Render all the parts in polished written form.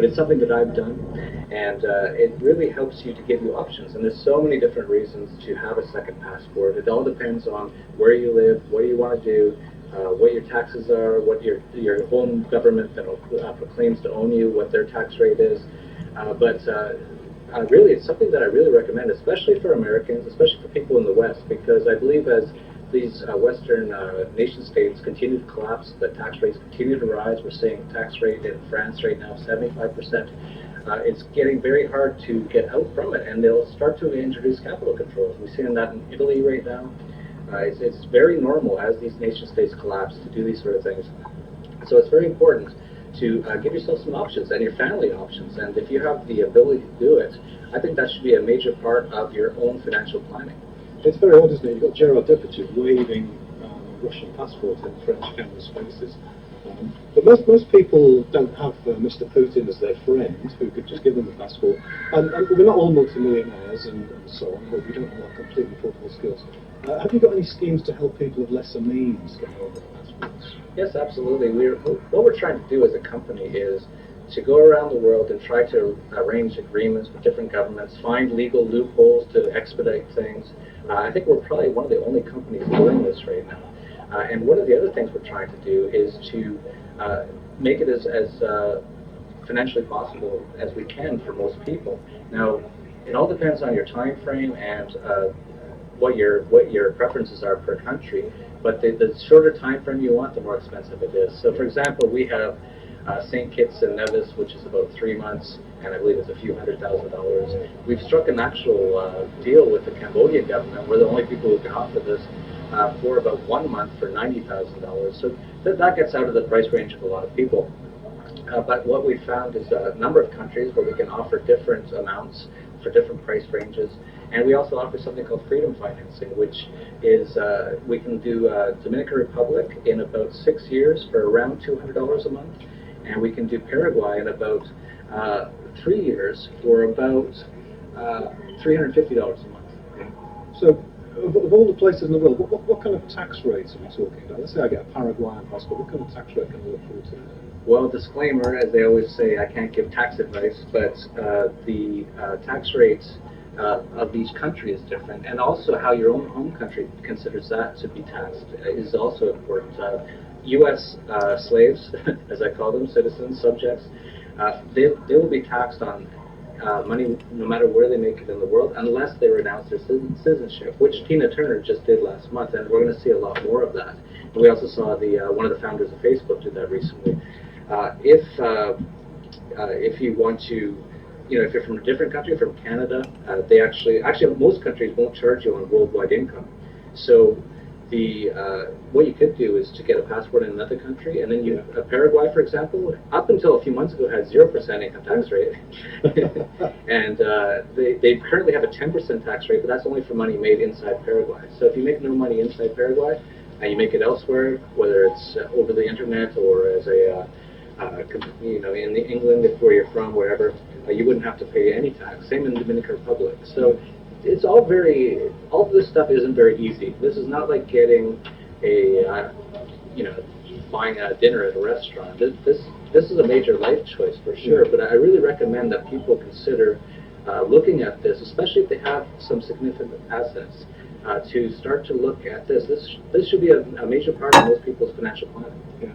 but it's something that I've done, and it really helps you to give you options. And there's so many different reasons to have a second passport. It all depends on where you live, what you want to do, what your taxes are, what your home government that proclaims to own you, what their tax rate is. Really, it's something that I really recommend, especially for Americans, especially for people in the West, because I believe as these Western nation states continue to collapse, the tax rates continue to rise. We're seeing tax rate in France right now 75%. It's getting very hard to get out from it, and they'll start to introduce capital controls. We're seeing that in Italy right now. It's very normal as these nation states collapse to do these sort of things. So it's very important to give yourself some options and your family options. And if you have the ability to do it, I think that should be a major part of your own financial planning. It's very odd, isn't it? You've got Gerard Depardieu waving Russian passport in French cameras' faces. But most people don't have Mr. Putin as their friend who could just give them a passport. And we're not all multimillionaires and so on, but we don't have completely portable skills. Have you got any schemes to help people of lesser means get hold of passports? Yes, absolutely. What we're trying to do as a company is to go around the world and try to arrange agreements with different governments, find legal loopholes to expedite things. I think we're probably one of the only companies doing this right now. And one of the other things we're trying to do is to make it as financially possible as we can for most people. Now, it all depends on your time frame and what your preferences are per country. But the shorter time frame you want, the more expensive it is. So, for example, we have St. Kitts and Nevis, which is about 3 months, and I believe it's a few $100,000. We've struck an actual deal with the Cambodian government. We're the only people who can offer this for about 1 month for $90,000. So that gets out of the price range of a lot of people. But what we found is a number of countries where we can offer different amounts for different price ranges. And we also offer something called freedom financing, which is we can do Dominican Republic in about 6 years for around $200 a month. And we can do Paraguay in about 3 years for about $350 a month. So, of all the places in the world, what kind of tax rates are we talking about? Let's say I get a Paraguayan passport. What kind of tax rate can I look forward to? Well, disclaimer, as they always say, I can't give tax advice, but the tax rates of each country is different, and also how your own home country considers that to be taxed is also important. U.S. slaves, as I call them, citizens, subjects, they will be taxed on money no matter where they make it in the world, unless they renounce their citizenship, which Tina Turner just did last month, and we're going to see a lot more of that. And we also saw one of the founders of Facebook did that recently. If you want to, if you're from a different country, from Canada, they actually most countries won't charge you on worldwide income. So what you could do is to get a passport in another country, and then Paraguay, for example, up until a few months ago had 0% income tax rate, and they currently have a 10% tax rate, but that's only for money made inside Paraguay. So if you make no money inside Paraguay and you make it elsewhere, whether it's over the internet or as in England, if where you're from, wherever, you wouldn't have to pay any tax. Same in the Dominican Republic. So it's all this stuff isn't very easy. This is not like getting buying a dinner at a restaurant. This is a major life choice for sure, but I really recommend that people consider looking at this, especially if they have some significant assets, to start to look at this. This should be a major part of most people's financial planning. Yeah.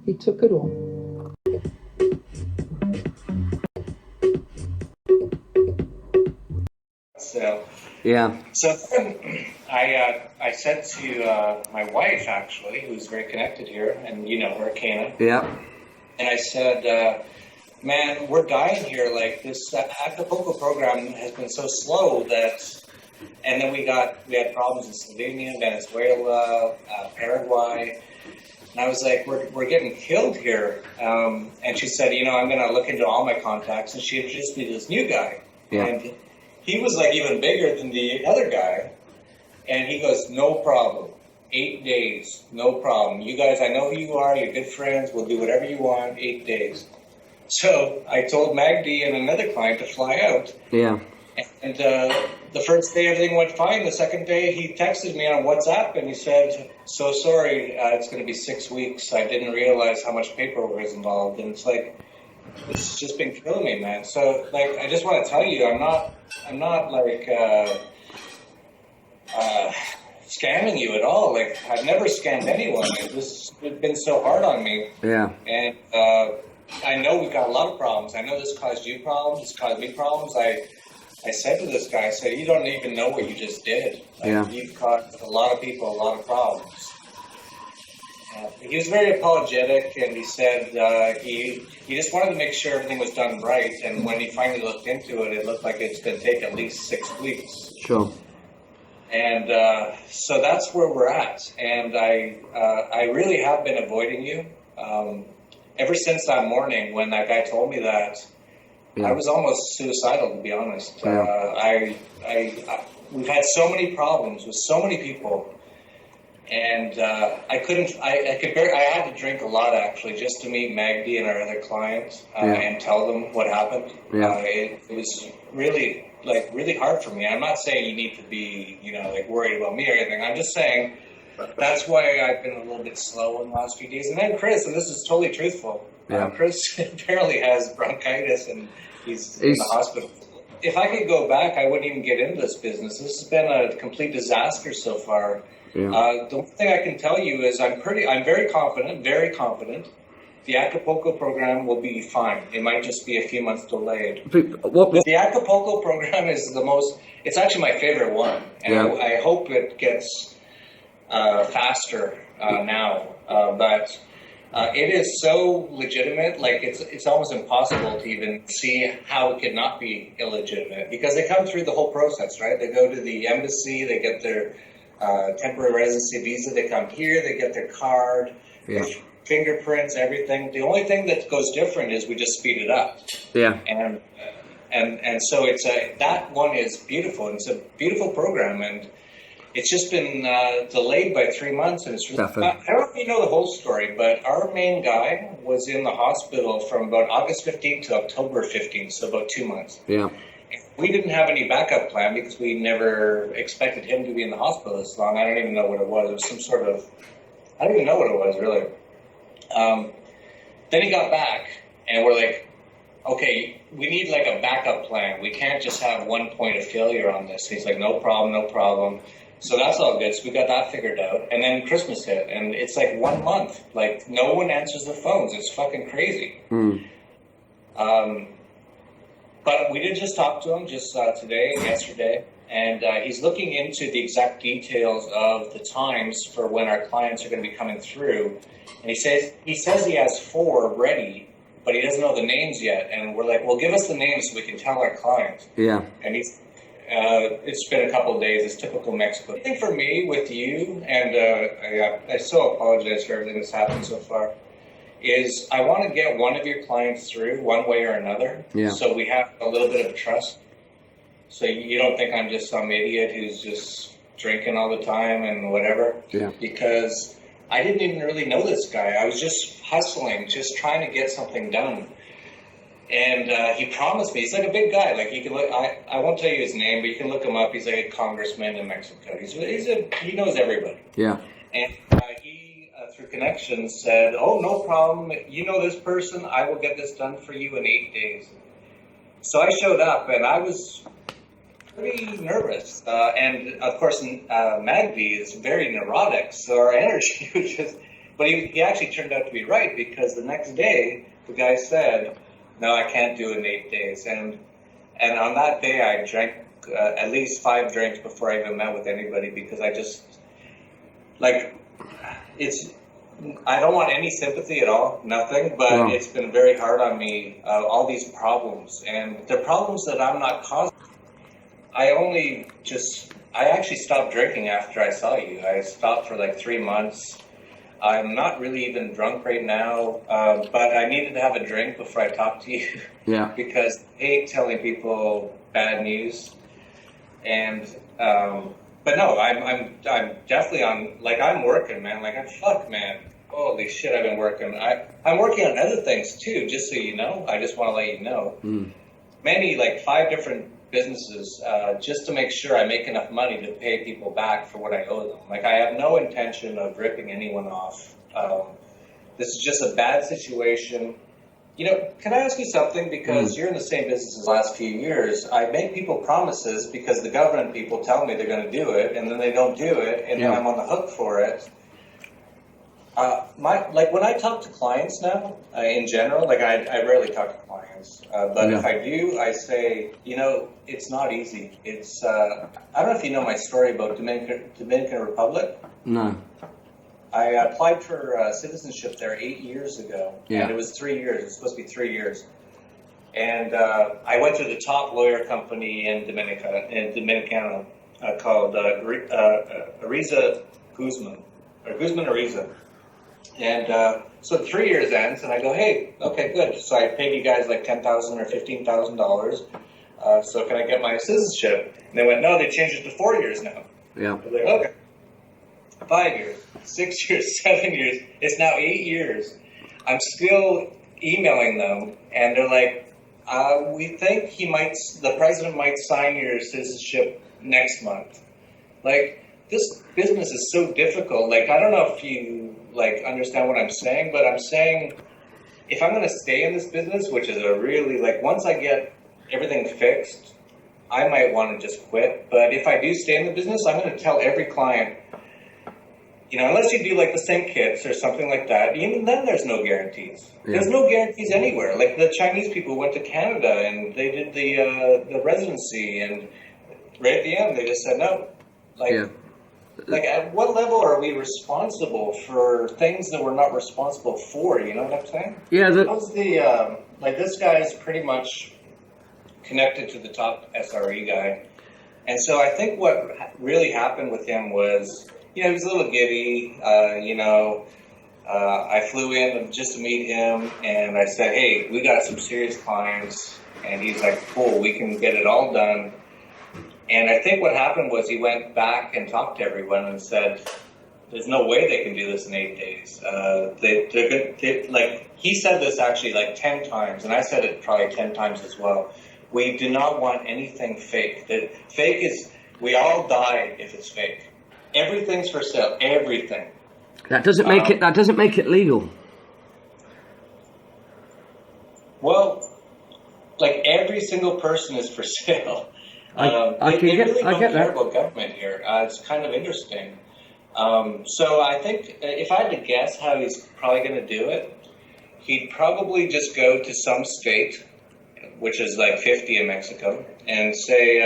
He took it all. So yeah. So I said to my wife, actually, who's very connected here, and you know her, Kana. Yeah. And I said, man, we're dying here. Like this Acapulco program has been so slow that And then we had problems in Slovenia, Venezuela, Paraguay. And I was like, we're getting killed here. And she said, I'm going to look into all my contacts. And she introduced me to this new guy. Yeah. And he was like even bigger than the other guy. And he goes, no problem. 8 days, no problem. You guys, I know who you are. You're good friends. We'll do whatever you want. 8 days. So I told Magdi and another client to fly out. Yeah. And the first day everything went fine. The second day he texted me on WhatsApp and he said, so sorry, it's going to be 6 weeks. I didn't realize how much paperwork was involved. And it's like, it's just been killing me, man. So like, I just want to tell you, I'm not like scamming you at all. Like, I've never scammed anyone. It's been so hard on me. Yeah. And I know we've got a lot of problems. I know this caused you problems. This caused me problems. I said to this guy, I said, you don't even know what you just did. Like, you've caused a lot of people a lot of problems. He was very apologetic, and he said he just wanted to make sure everything was done right. And when he finally looked into it, it looked like it's going to take at least 6 weeks. Sure. And so that's where we're at. And I really have been avoiding you. Ever since that morning when that guy told me that, I was almost suicidal, to be honest. Yeah. We've had so many problems with so many people, and I had to drink a lot, actually, just to meet Magdi and our other clients and tell them what happened. Yeah. It was really hard for me. I'm not saying you need to be, worried about me or anything. I'm just saying that's why I've been a little bit slow in the last few days. And then Chris, and this is totally truthful, Chris apparently has bronchitis and he's in the hospital. If I could go back, I wouldn't even get into this business. This has been a complete disaster so far. Yeah. The one thing I can tell you is I'm very confident. The Acapulco program will be fine. It might just be a few months delayed. The Acapulco program is it's actually my favorite one. And I hope it gets faster now. But it is so legitimate, like it's almost impossible to even see how it could not be illegitimate, because they come through the whole process, right? They go to the embassy, they get their temporary residency visa, they come here, they get their card, their fingerprints, everything. The only thing that goes different is we just speed it up. Yeah. And so that one is beautiful, and it's a beautiful program, and it's just been delayed by 3 months, and it's really, I don't know if you know the whole story, but our main guy was in the hospital from about August 15th to October 15th, so about 2 months. Yeah. We didn't have any backup plan because we never expected him to be in the hospital this long. I don't even know what it was. It was some sort of, I don't even know what it was, really. Then he got back, and we're like, okay, we need like a backup plan. We can't just have one point of failure on this. He's like, no problem. So that's all good. So we got that figured out. And then Christmas hit, and it's like 1 month. Like, no one answers the phones. It's fucking crazy. But we did just talk to him just today and yesterday, and he's looking into the exact details of the times for when our clients are going to be coming through. And he says he has 4 ready, but he doesn't know the names yet. And we're like, well, give us the names so we can tell our clients. Yeah. And it's been a couple of days. It's typical Mexico. I think for me, with you, and I so apologize for everything that's happened so far, is I want to get one of your clients through one way or another. Yeah. So we have a little bit of trust. So you don't think I'm just some idiot who's just drinking all the time and whatever. Yeah. Because I didn't even really know this guy. I was just hustling, just trying to get something done. And he promised me, he's like a big guy. Like, you can look, I won't tell you his name, but you can look him up. He's like a congressman in Mexico. He knows everybody. Yeah. And he, through connections, said, oh, no problem. You know this person. I will get this done for you in 8 days. So I showed up, and I was pretty nervous. And, of course, Magdi is very neurotic, so our energy was just... But he actually turned out to be right, because the next day, the guy said, no, I can't do it in 8 days. And on that day, I drank at least 5 drinks before I even met with anybody, because I just, like, I don't want any sympathy at all, nothing, but it's been very hard on me, all these problems. And they're problems that I'm not causing. I actually stopped drinking after I saw you. I stopped for like 3 months. I'm not really even drunk right now, but I needed to have a drink before I talk to you. Yeah. Because I hate telling people bad news. And, but no, I'm definitely on, like, I'm working, man. Like, man. Holy shit, I've been working. I'm working on other things too, just so you know. I just want to let you know. Many, like 5 different businesses, just to make sure I make enough money to pay people back for what I owe them. Like, I have no intention of ripping anyone off. This is just a bad situation. You know, can I ask you something? Because you're in the same business as the last few years. I make people promises because the government people tell me they're going to do it, and then they don't do it, and then I'm on the hook for it. When I talk to clients now, in general, like I rarely talk to clients, but if I do, I say, you know, it's not easy. It's, I don't know if you know my story about Dominican Republic. No. I applied for citizenship there 8 years ago, and it was 3 years. It was supposed to be 3 years. And I went to the top lawyer company in Dominicana called Ariza Guzman, or Guzman Ariza. And so 3 years ends, and I go, hey, okay, good. So I paid you guys like $10,000 or $15,000. So can I get my citizenship? And they went, no, they changed it to 4 years now. Yeah. I was like, okay. 5 years, 6 years, 7 years. It's now 8 years. I'm still emailing them, and they're like, we think the president might sign your citizenship next month. Like, this business is so difficult. Like, I don't know if you like understand what I'm saying, but I'm saying if I'm going to stay in this business, which is a really, like, once I get everything fixed, I might want to just quit. But if I do stay in the business, I'm going to tell every client, you know, unless you do like the same kits or something like that, even then there's no guarantees. Yeah. There's no guarantees anywhere. Like the Chinese people went to Canada and they did the residency, and right at the end they just said no. Like at what level are we responsible for things that we're not responsible for? You know what I'm saying? Yeah. How's like this guy is pretty much connected to the top SRE guy, and so I think what really happened with him was, you know, he was a little giddy, I flew in just to meet him, and I said, hey, we got some serious clients, and he's like, cool, we can get it all done. And I think what happened was he went back and talked to everyone and said, there's no way they can do this in 8 days. Like, he said this actually like 10 times, and I said it probably 10 times as well. We do not want anything fake. That fake is, we all die if it's fake. Everything's for sale. Everything. That doesn't make it. That doesn't make it legal. Well, like every single person is for sale. I really get care that. about government here. It's kind of interesting. So I think if I had to guess how he's probably going to do it, he'd probably just go to some state, which is like 50 in Mexico, and say,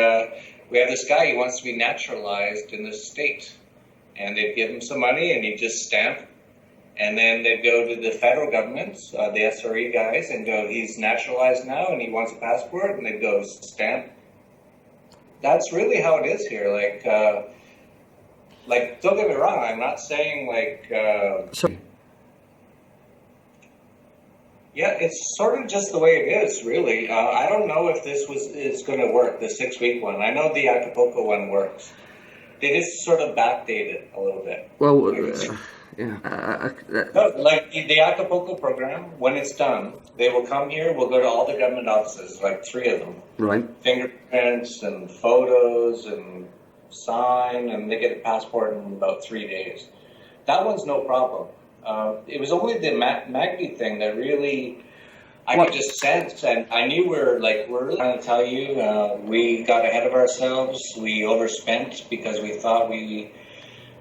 we have this guy, he wants to be naturalized in this state. And they'd give him some money, and he'd just stamp. And then they'd go to the federal government, the SRE guys, and go, he's naturalized now, and he wants a passport, and they'd go, stamp. That's really how it is here. Like, don't get me wrong, I'm not saying, like... Yeah, it's sort of just the way it is, really. I don't know if this is going to work, the 6-week one. I know the Acapulco one works. They just sort of backdated a little bit. Well, yeah. No, like the Acapulco program, when it's done, they will come here. We'll go to all the government offices, like 3 of them. Right. Fingerprints and photos and sign, and they get a passport in about 3 days. That one's no problem. It was only the Magby thing that really I could just sense, and I knew we're really trying to tell you, we got ahead of ourselves. We overspent because we thought we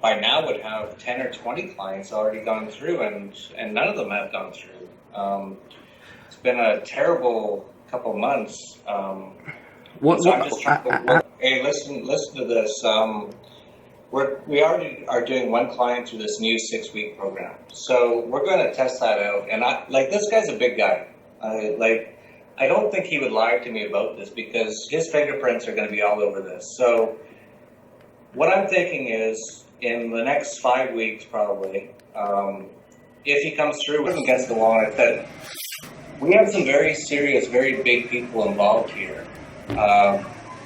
by now would have 10 or 20 clients already gone through, and none of them have gone through. It's been a terrible couple months. So I'm just trying to hey, listen to this. We already are doing one client through this new 6-week program. So we're going to test that out. And this guy's a big guy. I don't think he would lie to me about this because his fingerprints are going to be all over this. So what I'm thinking is, in the next 5 weeks, probably, if he comes through against the wall, I said, we have some very serious, very big people involved here.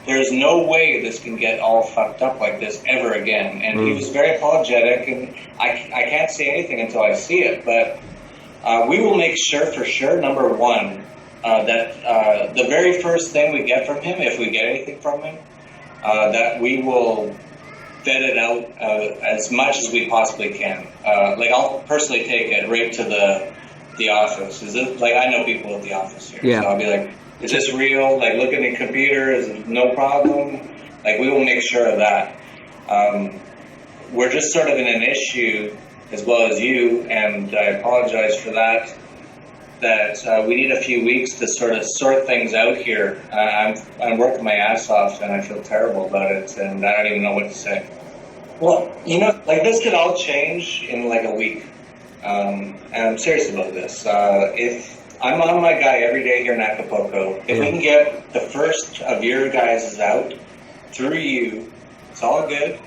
There's no way this can get all fucked up like this ever again. And he was very apologetic, and I can't say anything until I see it. But we will make sure, for sure, number one, that the very first thing we get from him, if we get anything from him, that we will vet it out as much as we possibly can. Like, I'll personally take it right to the office. Is it, like, I know people at the office here, Yeah. so I'll be like, is this real? Like, look at the computer, is it no problem? Like, we will make sure of that. We're just sort of in an issue, as well as you, and I apologize for that, that we need a few weeks to sort of sort things out here. I'm working my ass off, and I feel terrible about it, and I don't even know what to say. Well, you know, like, this could all change in like a week. And I'm serious about this. If I'm on my guy every day here in Acapulco, if we can get the first of your guys out through you, it's all good.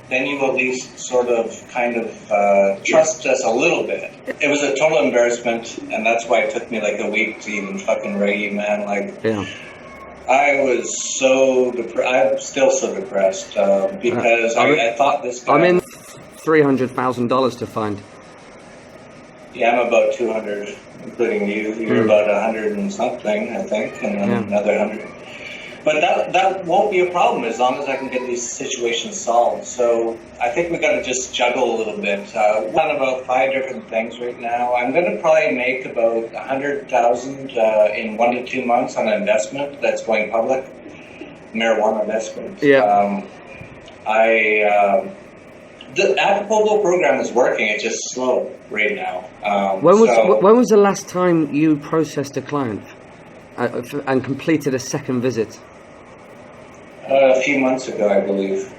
Then you at least sort of kind of trust us a little bit. It was a total embarrassment, and that's why it took me like a week to even fucking write you, man. Like, I was so I'm still so depressed because I thought this guy. I'm in $300,000 to find. Yeah, I'm about 200, including you. You're about 100 and something, I think, and then another 100. But that won't be a problem as long as I can get these situations solved. So I think we got to just juggle a little bit. We've done about 5 different things right now. I'm going to probably make about $100,000 in 1 to 2 months on an investment that's going public, marijuana investment. Yeah. The Acapulco program is working. It's just slow right now. When was the last time you processed a client and completed a second visit? A few months ago, I believe.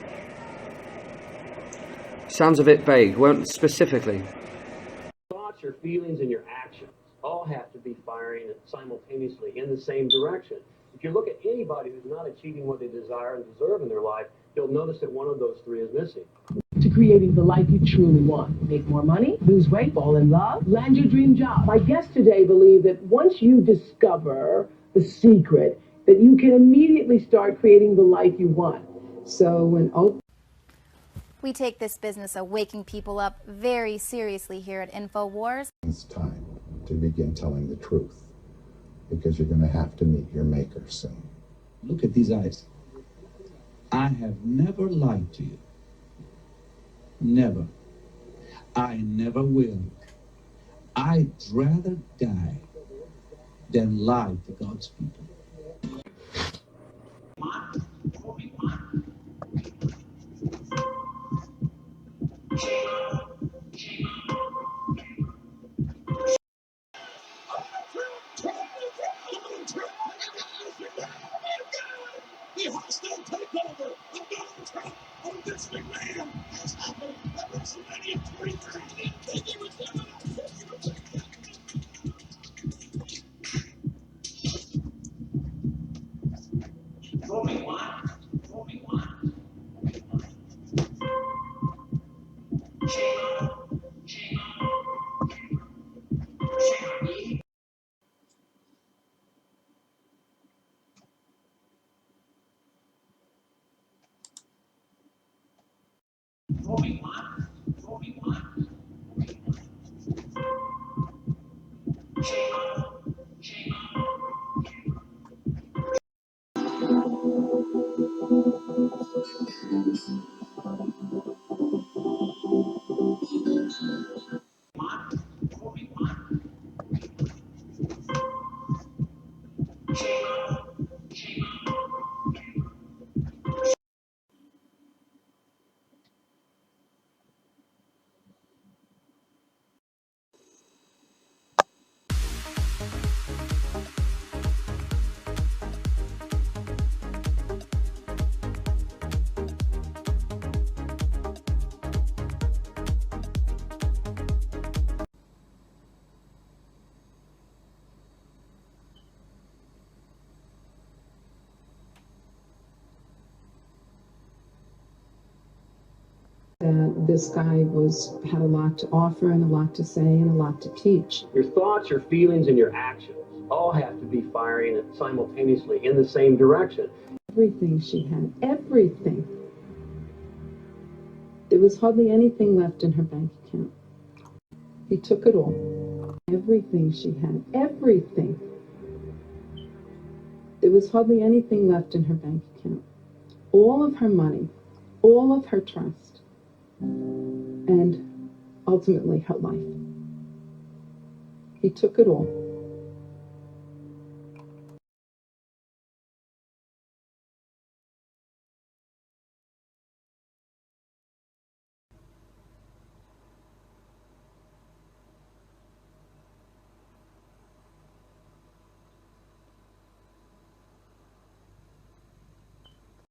Sounds a bit vague. Won't specifically. Thoughts, your feelings, and your actions all have to be firing simultaneously in the same direction. If you look at anybody who's not achieving what they desire and deserve in their life, you'll notice that one of those 3 is missing. To creating the life you truly want. Make more money, lose weight, fall in love, land your dream job. My guests today believe that once you discover the secret, that you can immediately start creating the life you want. So when we take this business of waking people up very seriously here at InfoWars. It's time to begin telling the truth, because you're going to have to meet your maker soon. Look at these eyes. I have never lied to you. Never. I never will. I'd rather die than lie to God's people. That this guy had a lot to offer and a lot to say and a lot to teach. Your thoughts, your feelings, and your actions all have to be firing simultaneously in the same direction. Everything she had, everything. There was hardly anything left in her bank account. He took it all. Everything she had, everything. There was hardly anything left in her bank account. All of her money, all of her trust, and ultimately her life. He took it all.